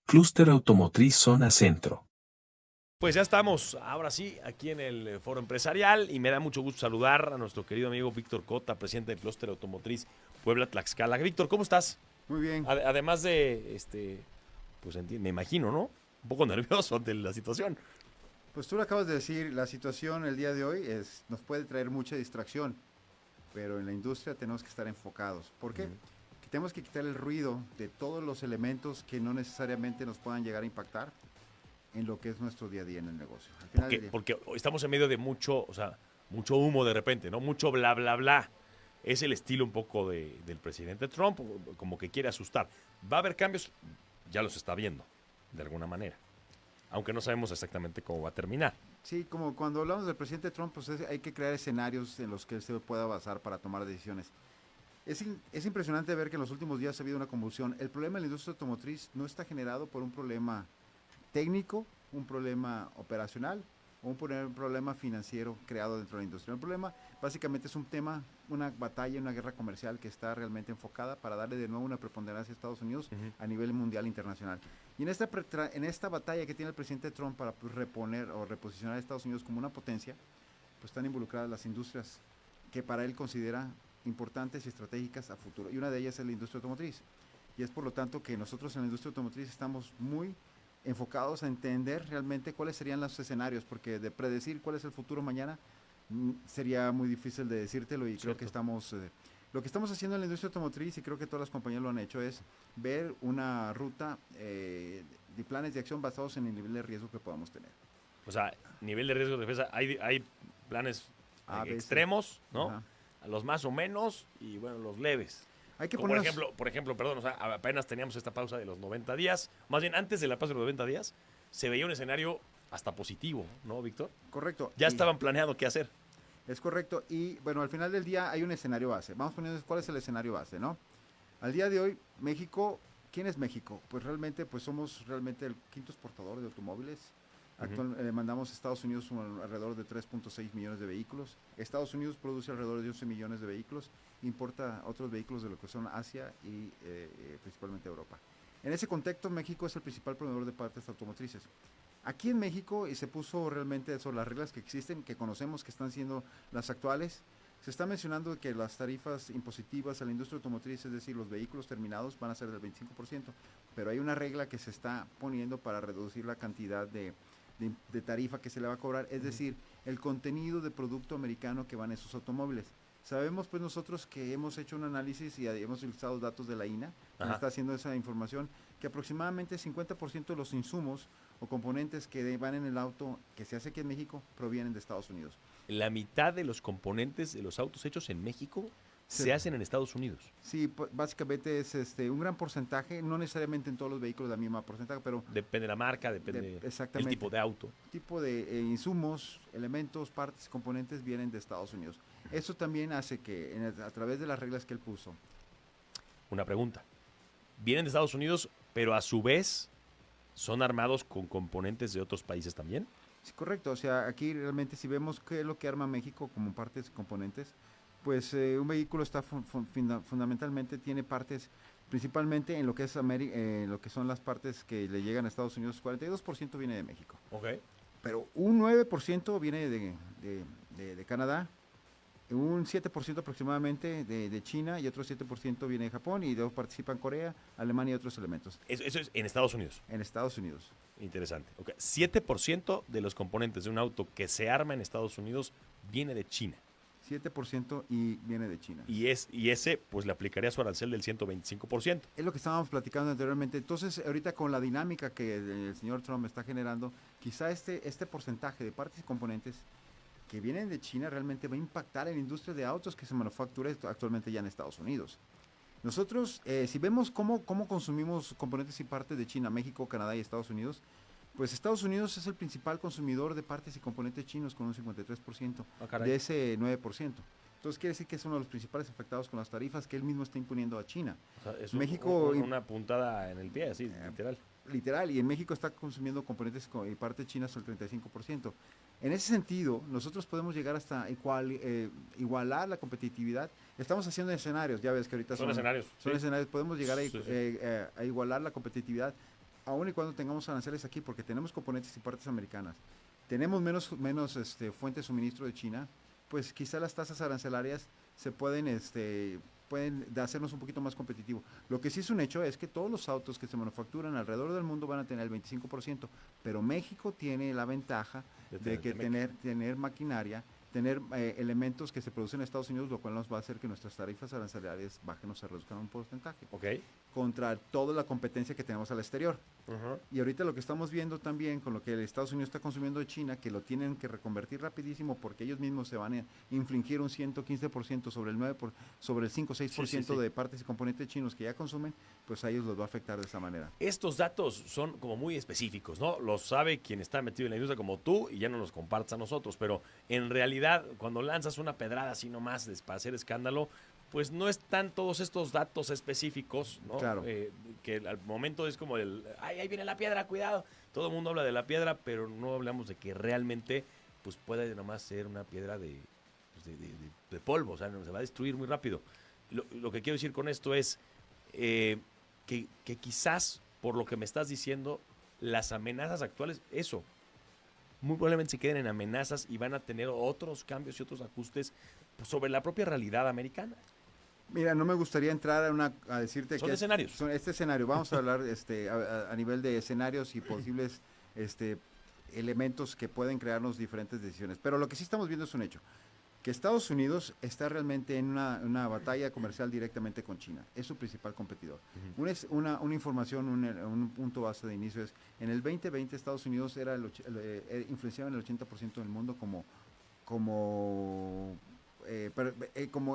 Clúster Automotriz Zona Centro. Pues ya estamos, ahora sí, aquí en el Foro Empresarial y me da mucho gusto saludar a nuestro querido amigo Víctor Cota, presidente del Clúster Automotriz Puebla Tlaxcala. Víctor, ¿cómo estás? Muy bien. Además de, pues me imagino, ¿no? Un poco nervioso de la situación. Pues tú lo acabas de decir, la situación el día de hoy nos puede traer mucha distracción, pero en la industria tenemos que estar enfocados. ¿Por qué? Que tenemos que quitar el ruido de todos los elementos que no necesariamente nos puedan llegar a impactar en lo que es nuestro día a día en el negocio. Al final del día. Porque estamos en medio de mucho, mucho humo de repente, ¿no? Mucho bla, bla, bla. Es el estilo un poco del presidente Trump, como que quiere asustar. Va a haber cambios, ya los está viendo, de alguna manera. Aunque no sabemos exactamente cómo va a terminar. Sí, como cuando hablamos del presidente Trump, pues hay que crear escenarios en los que él se pueda basar para tomar decisiones. Es impresionante ver que en los últimos días ha habido una convulsión. El problema en la industria automotriz no está generado por un problema técnico, un problema operacional o un problema financiero creado dentro de la industria. El problema básicamente es un tema, una batalla, una guerra comercial que está realmente enfocada para darle de nuevo una preponderancia a Estados Unidos a nivel mundial e internacional. Y en esta batalla que tiene el presidente Trump para reponer o reposicionar a Estados Unidos como una potencia, pues están involucradas las industrias que para él considera importantes y estratégicas a futuro. Y una de ellas es la industria automotriz. Y es por lo tanto que nosotros en la industria automotriz estamos muy enfocados a entender realmente cuáles serían los escenarios, porque de predecir cuál es el futuro mañana sería muy difícil de decírtelo y Cierto. creo que lo que estamos haciendo en la industria automotriz y creo que todas las compañías lo han hecho es ver una ruta de planes de acción basados en el nivel de riesgo que podamos tener. O sea, nivel de riesgo de defensa, hay planes extremos, ¿no? Ajá. Los más o menos y bueno, los leves. Hay que Como ponernos... por ejemplo, perdón, apenas teníamos esta pausa de los 90 días, más bien antes de la pausa de los 90 días, se veía un escenario hasta positivo, ¿no, Víctor? Correcto. Ya estaban planeando qué hacer. Es correcto. Y bueno, al final del día hay un escenario base. Vamos poniendo cuál es el escenario base, ¿no? Al día de hoy, México, ¿quién es México? Pues realmente, pues somos realmente el quinto exportador de automóviles. Mandamos a Estados Unidos alrededor de 3.6 millones de vehículos. Estados Unidos produce alrededor de 11 millones de vehículos. Importa otros vehículos de lo que son Asia y principalmente Europa. En ese contexto, México es el principal proveedor de partes automotrices. Aquí en México se puso realmente sobre las reglas que existen, que conocemos que están siendo las actuales. Se está mencionando que las tarifas impositivas a la industria automotriz, es decir, los vehículos terminados, van a ser del 25%, pero hay una regla que se está poniendo para reducir la cantidad de tarifa que se le va a cobrar, es decir, el contenido de producto americano que van en esos automóviles. Sabemos pues nosotros que hemos hecho un análisis y hemos utilizado datos de la INA, que está haciendo esa información, que aproximadamente 50% de los insumos o componentes que van en el auto que se hace aquí en México provienen de Estados Unidos. La mitad de los componentes de los autos hechos en México Sí. se hacen en Estados Unidos. Sí, básicamente es un gran porcentaje, no necesariamente en todos los vehículos la misma porcentaje, pero Depende de la marca, depende del tipo de auto. Tipo de insumos, elementos, partes, componentes vienen de Estados Unidos. Eso también hace que a través de las reglas que él puso. Una pregunta. Vienen de Estados Unidos, pero a su vez son armados con componentes de otros países también. Sí, correcto, o sea, aquí realmente si vemos qué es lo que arma México como partes y componentes, pues un vehículo está fundamentalmente tiene partes principalmente en lo que es lo que son las partes que le llegan a Estados Unidos, 42% viene de México. Ok. Pero un 9% viene de Canadá, un 7% aproximadamente de China y otro 7% viene de Japón y dos participan Corea, Alemania y otros elementos. Eso es en Estados Unidos. En Estados Unidos. Interesante. Okay. 7% de los componentes de un auto que se arma en Estados Unidos viene de China. 7% y viene de China. Y ese, pues le aplicaría su arancel del 125%. Es lo que estábamos platicando anteriormente. Entonces, ahorita con la dinámica que el señor Trump está generando, quizá este porcentaje de partes y componentes que vienen de China realmente va a impactar en la industria de autos que se manufactura actualmente ya en Estados Unidos. Nosotros, si vemos cómo consumimos componentes y partes de China, México, Canadá y Estados Unidos, pues Estados Unidos es el principal consumidor de partes y componentes chinos con un 53% de ese 9%. Entonces quiere decir que es uno de los principales afectados con las tarifas que él mismo está imponiendo a China. O sea, es México, una puntada en el pie, así, literal. Literal, y en México está consumiendo componentes y partes chinas el 35%. En ese sentido, nosotros podemos llegar hasta igualar la competitividad. Estamos haciendo escenarios, ya ves que ahorita Son escenarios. Son sí. escenarios, podemos llegar Sí. a igualar la competitividad aun y cuando tengamos aranceles aquí, porque tenemos componentes y partes americanas, tenemos menos fuente de suministro de China, pues quizá las tasas arancelarias se pueden hacernos un poquito más competitivo. Lo que sí es un hecho es que todos los autos que se manufacturan alrededor del mundo van a tener el 25%, pero México tiene la ventaja de que tener maquinaria, tener elementos que se producen en Estados Unidos, lo cual nos va a hacer que nuestras tarifas arancelarias bajen o se reduzcan un porcentaje, Ok. contra toda la competencia que tenemos al exterior. Ujú. Y ahorita lo que estamos viendo también con lo que Estados Unidos está consumiendo de China, que lo tienen que reconvertir rapidísimo porque ellos mismos se van a infligir un 115% sobre el 9 sobre el 5 o 6% Sí. de partes y componentes chinos que ya consumen, pues a ellos los va a afectar de esa manera. Estos datos son como muy específicos, ¿no? Los sabe quien está metido en la industria como tú y ya no los compartes a nosotros, pero en realidad cuando lanzas una pedrada así nomás para hacer escándalo, pues no están todos estos datos específicos, ¿no? Claro. Que al momento es como ay, ahí viene la piedra, cuidado. Todo el mundo habla de la piedra, pero no hablamos de que realmente pues puede nomás ser una piedra de polvo, o sea, se va a destruir muy rápido. Lo que quiero decir con esto es que quizás, por lo que me estás diciendo, las amenazas actuales, eso, muy probablemente se queden en amenazas y van a tener otros cambios y otros ajustes sobre la propia realidad americana. Mira, no me gustaría entrar a decirte Son escenarios. Este escenario, vamos a hablar a nivel de escenarios y posibles elementos que pueden crearnos diferentes decisiones. Pero lo que sí estamos viendo es un hecho, que Estados Unidos está realmente en una batalla comercial directamente con China. Es su principal competidor. Una información, un punto base de inicio es, en el 2020 Estados Unidos influenciaba en el 80% del mundo como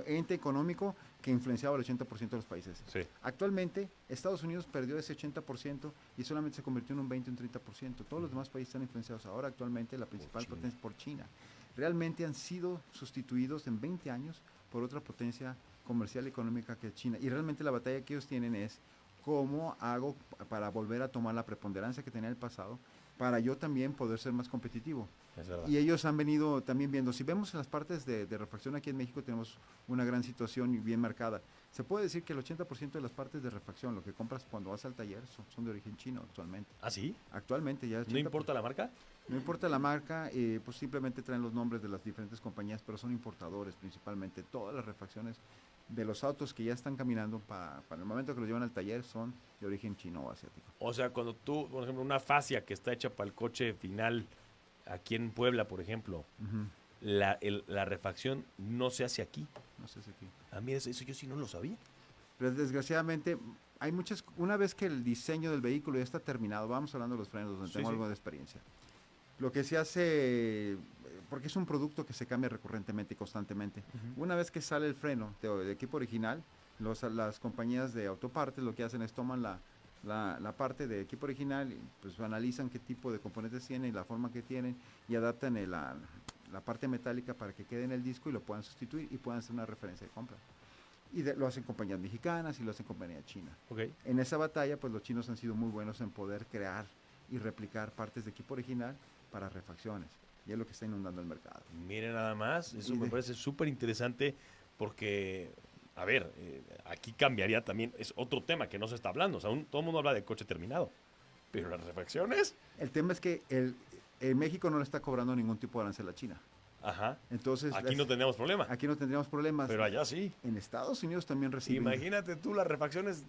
ente económico que influenciaba el 80% de los países. Sí. Actualmente, Estados Unidos perdió ese 80% y solamente se convirtió en un 20 o un 30%. Todos los demás países están influenciados ahora actualmente, la principal potencia es por China. Realmente han sido sustituidos en 20 años por otra potencia comercial y económica que es China. Y realmente la batalla que ellos tienen es cómo hago para volver a tomar la preponderancia que tenía en el pasado, para yo también poder ser más competitivo. Es verdad. Y ellos han venido también viendo, si vemos en las partes de refacción aquí en México tenemos una gran situación y bien marcada. Se puede decir que el 80% de las partes de refacción, lo que compras cuando vas al taller, son de origen chino actualmente. ¿Ah, sí? Actualmente ya. ¿No importa la marca? No importa la marca, pues simplemente traen los nombres de las diferentes compañías, pero son importadores principalmente. Todas las refacciones de los autos que ya están caminando para el momento que los llevan al taller son de origen chino o asiático. O sea, cuando tú, por ejemplo, una fascia que está hecha para el coche final aquí en Puebla, por ejemplo, la refacción no se hace aquí. No sé si aquí. A mí eso yo sí no lo sabía. Pero desgraciadamente hay una vez que el diseño del vehículo ya está terminado, vamos hablando de los frenos, donde tengo algo de experiencia. Lo que se hace, porque es un producto que se cambia recurrentemente y constantemente. Una vez que sale el freno de equipo original, las compañías de autopartes lo que hacen es toman la parte de equipo original, y pues analizan qué tipo de componentes tienen, la forma que tienen y adaptan la parte metálica para que quede en el disco y lo puedan sustituir y puedan hacer una referencia de compra. Y lo hacen compañías mexicanas y lo hacen compañías chinas. Okay. En esa batalla, pues los chinos han sido muy buenos en poder crear y replicar partes de equipo original para refacciones. Y es lo que está inundando el mercado. Miren nada más, eso me parece súper interesante porque, a ver, aquí cambiaría también, es otro tema que no se está hablando. O sea, todo el mundo habla de coche terminado, pero las refacciones... El tema es que en México no le está cobrando ningún tipo de arancel a China. Ajá. Entonces, aquí no tendríamos problema. Aquí no tendríamos problemas. Pero allá sí. En Estados Unidos también reciben. Imagínate tú las refacciones,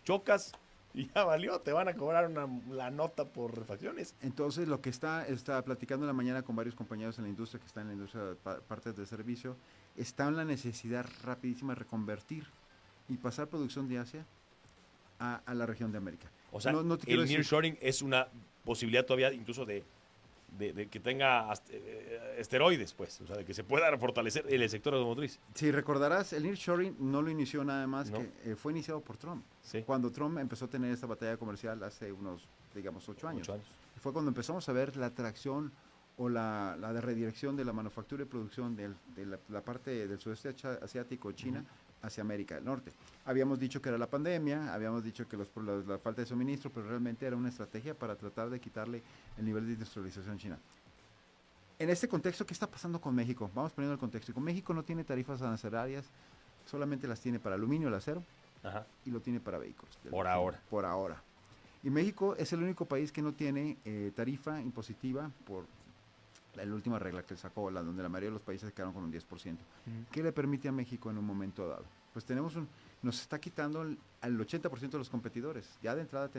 chocas y ya valió, te van a cobrar la nota por refacciones. Entonces, lo que está platicando en la mañana con varios compañeros en la industria que están en la industria de partes de servicio, está en la necesidad rapidísima de reconvertir y pasar producción de Asia a la región de América. O sea, no el nearshoring es una posibilidad todavía incluso de que tenga esteroides, pues, o sea, de que se pueda fortalecer el sector automotriz. Si recordarás, el nearshoring no lo inició nada más que fue iniciado por Trump. Sí. Cuando Trump empezó a tener esta batalla comercial hace unos, digamos, 8 años. Fue cuando empezamos a ver la atracción o la redirección de la manufactura y producción de la parte del sudeste asiático, China, hacia América del Norte. Habíamos dicho que era la pandemia, habíamos dicho que la falta de suministro, pero realmente era una estrategia para tratar de quitarle el nivel de industrialización china. En este contexto, ¿qué está pasando con México? Vamos poniendo el contexto. Con México no tiene tarifas arancelarias, solamente las tiene para aluminio, el acero, y lo tiene para vehículos. Por ahora. Por ahora. Y México es el único país que no tiene tarifa impositiva por la última regla que sacó, donde la mayoría de los países quedaron con un 10%. ¿Qué le permite a México en un momento dado? Pues nos está quitando al 80% de los competidores. Ya de entrada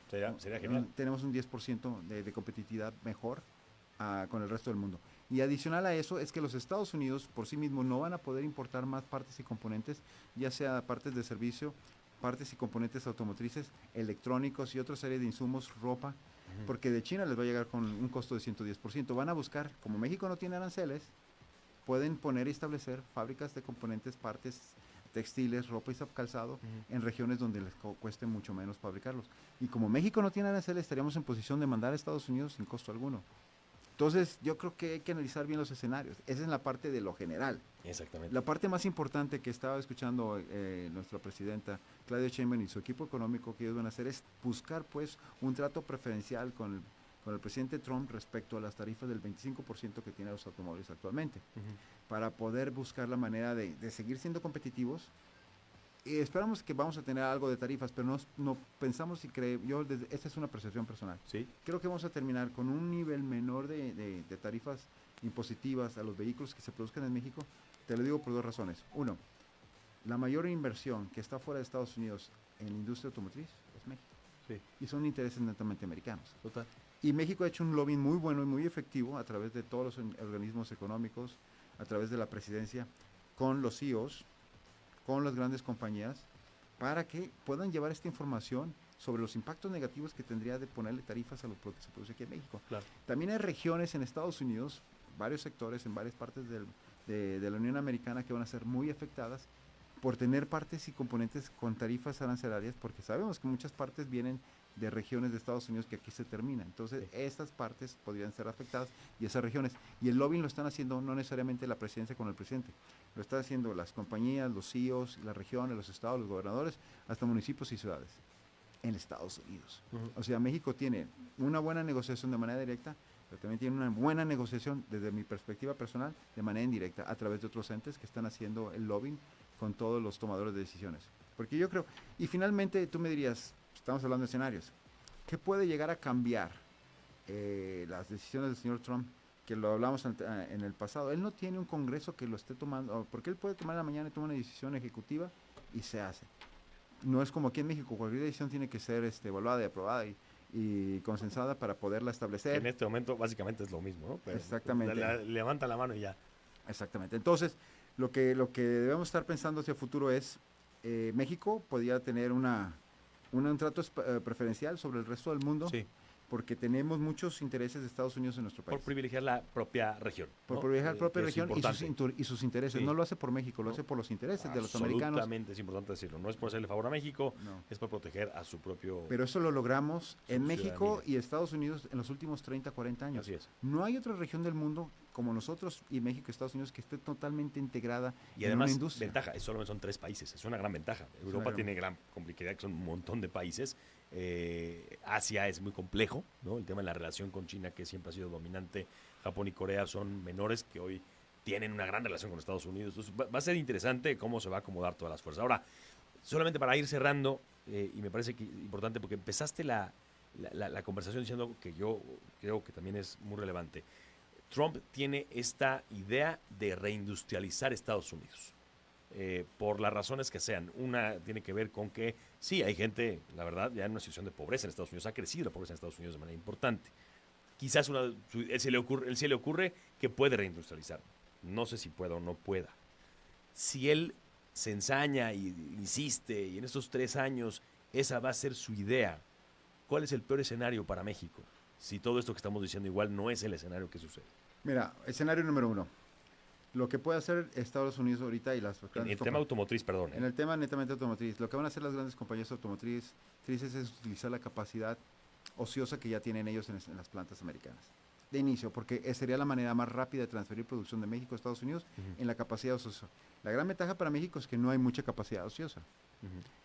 Sería genial. tenemos un 10% de competitividad mejor con el resto del mundo. Y adicional a eso es que los Estados Unidos por sí mismos no van a poder importar más partes y componentes, ya sea partes de servicio, partes y componentes automotrices, electrónicos y otra serie de insumos, ropa, porque de China les va a llegar con un costo de 110%. Van a buscar, como México no tiene aranceles, pueden poner y establecer fábricas de componentes, partes textiles, ropa y calzado en regiones donde les cueste mucho menos fabricarlos. Y como México no tiene aranceles, estaríamos en posición de mandar a Estados Unidos sin costo alguno. Entonces, yo creo que hay que analizar bien los escenarios. Esa es la parte de lo general. Exactamente. La parte más importante que estaba escuchando nuestra presidenta Claudia Sheinbaum y su equipo económico que ellos van a hacer es buscar pues un trato preferencial con el presidente Trump respecto a las tarifas del 25% que tienen los automóviles actualmente, para poder buscar la manera de seguir siendo competitivos. Y esperamos que vamos a tener algo de tarifas, pero no pensamos y creemos, esta es una percepción personal. Sí. Creo que vamos a terminar con un nivel menor de tarifas impositivas a los vehículos que se produzcan en México. Te lo digo por dos razones. Uno, la mayor inversión que está fuera de Estados Unidos en la industria automotriz es México. Sí. Y son intereses netamente americanos. Total. Y México ha hecho un lobbying muy bueno y muy efectivo a través de todos los organismos económicos, a través de la presidencia, con los CEOs, con las grandes compañías, para que puedan llevar esta información sobre los impactos negativos que tendría de ponerle tarifas a lo que se produce aquí en México. Claro. También hay regiones en Estados Unidos, varios sectores en varias partes de la Unión Americana que van a ser muy afectadas por tener partes y componentes con tarifas arancelarias, porque sabemos que muchas partes vienen de regiones de Estados Unidos que aquí se terminan. Entonces, estas partes podrían ser afectadas y esas regiones. Y el lobbying lo están haciendo no necesariamente la presidencia con el presidente, lo están haciendo las compañías, los CEOs, las regiones, los estados, los gobernadores, hasta municipios y ciudades en Estados Unidos. O sea, México tiene una buena negociación de manera directa, pero también tiene una buena negociación desde mi perspectiva personal de manera indirecta a través de otros entes que están haciendo el lobbying con todos los tomadores de decisiones. Porque yo creo, y finalmente tú me dirías, estamos hablando de escenarios, ¿qué puede llegar a cambiar las decisiones del señor Trump? Que lo hablamos en el pasado. Él no tiene un congreso que lo esté tomando, porque él puede tomar en la mañana y tomar una decisión ejecutiva y se hace. No es como aquí en México, cualquier decisión tiene que ser evaluada y aprobada y consensada para poderla establecer. En este momento básicamente es lo mismo, ¿no? Pero exactamente. Levanta la mano y ya. Exactamente. Entonces, lo que debemos estar pensando hacia el futuro es, México podría tener un trato preferencial sobre el resto del mundo. Sí. Porque tenemos muchos intereses de Estados Unidos en nuestro país. Por privilegiar la propia región. Por privilegiar la propia región y sus intereses. Sí. No lo hace por México, lo hace por los intereses de los americanos. Absolutamente, es importante decirlo. No es por hacerle favor a México, es por proteger a su propio... Pero eso lo logramos en México y Estados Unidos en los últimos 30, 40 años. Así es. No hay otra región del mundo como nosotros y México y Estados Unidos que esté totalmente integrada y en además, una industria. Ventaja, solamente son 3 países, es una gran ventaja. Europa tiene gran complejidad, que son un montón de países. Asia es muy complejo, ¿no? El tema de la relación con China, que siempre ha sido dominante. Japón y Corea son menores que hoy tienen una gran relación con Estados Unidos. Entonces, va a ser interesante cómo se va a acomodar todas las fuerzas. Ahora, solamente para ir cerrando, y me parece que importante porque empezaste la conversación diciendo que yo creo que también es muy relevante. Trump tiene esta idea de reindustrializar Estados Unidos. Por las razones que sean. Una tiene que ver con que sí, hay gente, la verdad, ya en una situación de pobreza en Estados Unidos. Ha crecido la pobreza en Estados Unidos de manera importante. Quizás él se le ocurre que puede reindustrializar. No sé si pueda o no pueda. Si él se ensaña y insiste, y en estos 3 años esa va a ser su idea, ¿cuál es el peor escenario para México? Si todo esto que estamos diciendo igual no es el escenario que sucede. Mira, escenario número 1. Lo que puede hacer Estados Unidos ahorita y las en el tema automotriz, perdón. En el tema netamente automotriz, lo que van a hacer las grandes compañías automotrices es utilizar la capacidad ociosa que ya tienen ellos en las plantas americanas. De inicio, porque sería la manera más rápida de transferir producción de México a Estados Unidos en la capacidad ociosa. La gran ventaja para México es que no hay mucha capacidad ociosa.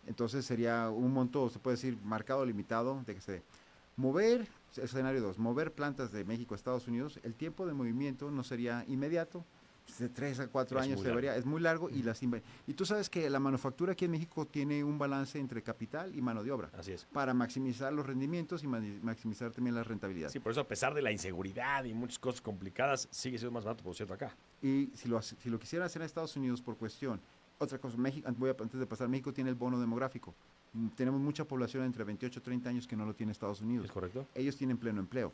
Entonces sería un monto, se puede decir, marcado, limitado, de que se mover, escenario 2, mover plantas de México a Estados Unidos, el tiempo de movimiento no sería inmediato, de 3 a 4 Es años muy debería, largo. es muy largo y tú sabes que la manufactura aquí en México tiene un balance entre capital y mano de obra Así es. para maximizar los rendimientos y maximizar también la rentabilidad. Sí, por eso a pesar de la inseguridad y muchas cosas complicadas, sigue siendo más barato, por cierto, acá. Y si lo quisieran hacer en Estados Unidos por cuestión, otra cosa, México, antes de pasar, México tiene el bono demográfico. Tenemos mucha población entre 28 y 30 años que no lo tiene Estados Unidos. ¿Es correcto? Ellos tienen pleno empleo.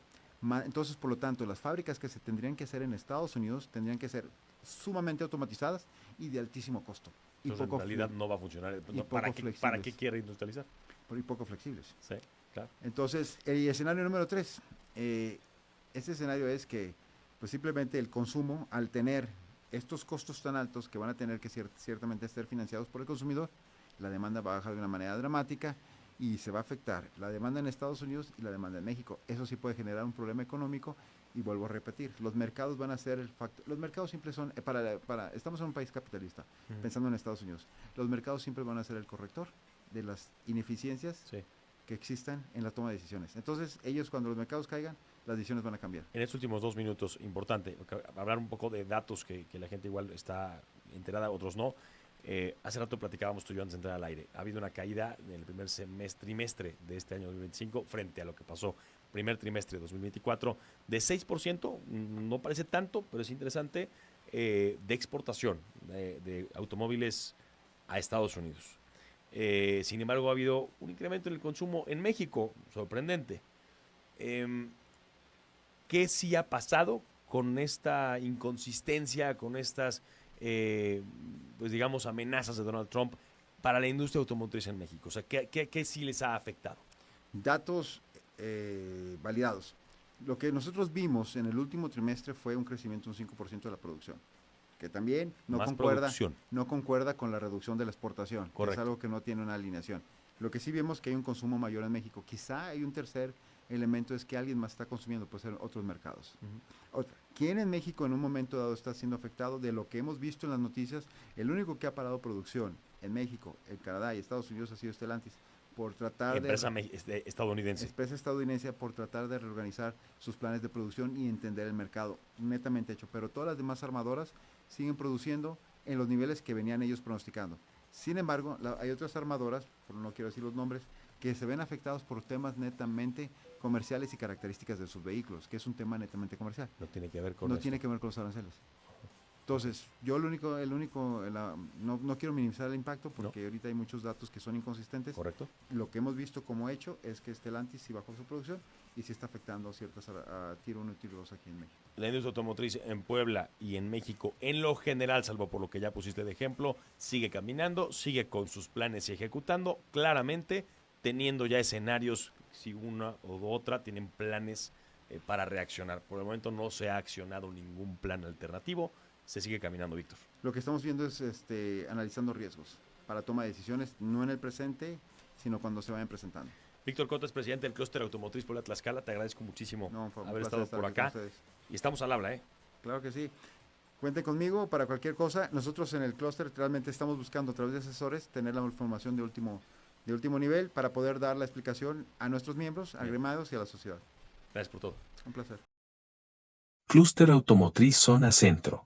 Entonces, por lo tanto, las fábricas que se tendrían que hacer en Estados Unidos tendrían que ser sumamente automatizadas y de altísimo costo. Y Entonces, poco en realidad no va a funcionar. y No, poco ¿para flexibles. qué quiere industrializar? y poco flexibles. Sí, claro. Entonces, el escenario número 3. Este escenario es que pues simplemente el consumo, al tener estos costos tan altos que van a tener que ciertamente ser financiados por el consumidor, la demanda va a bajar de una manera dramática y se va a afectar la demanda en Estados Unidos y la demanda en México. Eso sí puede generar un problema económico y vuelvo a repetir, los mercados van a ser el factor, los mercados siempre son, estamos en un país capitalista, pensando en Estados Unidos, los mercados siempre van a ser el corrector de las ineficiencias Sí. que existan en la toma de decisiones. Entonces, ellos cuando los mercados caigan, las decisiones van a cambiar. En estos últimos 2 minutos, importante, hablar un poco de datos que la gente igual está enterada, otros no. Hace rato platicábamos tú y yo antes de entrar al aire. Ha habido una caída en el primer trimestre de este año 2025 frente a lo que pasó primer trimestre de 2024 de 6%, no parece tanto, pero es interesante, de exportación de automóviles a Estados Unidos. Sin embargo, ha habido un incremento en el consumo en México, sorprendente. ¿Qué sí ha pasado con esta inconsistencia, con estas, pues digamos, amenazas de Donald Trump para la industria automotriz en México? O sea, ¿qué sí les ha afectado? Datos validados. Lo que nosotros vimos en el último trimestre fue un crecimiento de un 5% de la producción, que también no Más concuerda, producción. no concuerda con la reducción de la exportación, que Correcto. es algo que no tiene una alineación. Lo que sí vemos que hay un consumo mayor en México. Quizá hay un tercer elemento, es que alguien más está consumiendo, puede ser otros mercados. ¿Quién en México en un momento dado está siendo afectado? De lo que hemos visto en las noticias, el único que ha parado producción en México, en Canadá y Estados Unidos ha sido Stellantis, por tratar Empresa estadounidense. empresa estadounidense por tratar de reorganizar sus planes de producción y entender el mercado, netamente hecho. Pero todas las demás armadoras siguen produciendo en los niveles que venían ellos pronosticando. Sin embargo, hay otras armadoras, no quiero decir los nombres, que se ven afectados por temas netamente comerciales y características de sus vehículos, que es un tema netamente comercial. No tiene que ver con No esto. tiene que ver con los aranceles. Entonces, yo no quiero minimizar el impacto porque ahorita hay muchos datos que son inconsistentes. Correcto. Lo que hemos visto como hecho es que Stellantis sí bajó su producción y sí está afectando a ciertas a Tier 1 y Tier 2 aquí en México. La industria automotriz en Puebla y en México, en lo general, salvo por lo que ya pusiste de ejemplo, sigue caminando, sigue con sus planes y ejecutando, claramente teniendo ya escenarios, si una u otra tienen planes para reaccionar. Por el momento no se ha accionado ningún plan alternativo, se sigue caminando, Víctor. Lo que estamos viendo es analizando riesgos para toma de decisiones, no en el presente, sino cuando se vayan presentando. Víctor Cota es presidente del Clúster Automotriz Puebla Tlaxcala, te agradezco muchísimo haber estado por aquí con acá ustedes. y estamos al habla, ¿eh? Claro que sí. Cuenten conmigo para cualquier cosa. Nosotros en el clúster realmente estamos buscando a través de asesores tener la información de último nivel para poder dar la explicación a nuestros miembros, agremiados y a la sociedad. Gracias por todo. Un placer. Clúster Automotriz Zona Centro.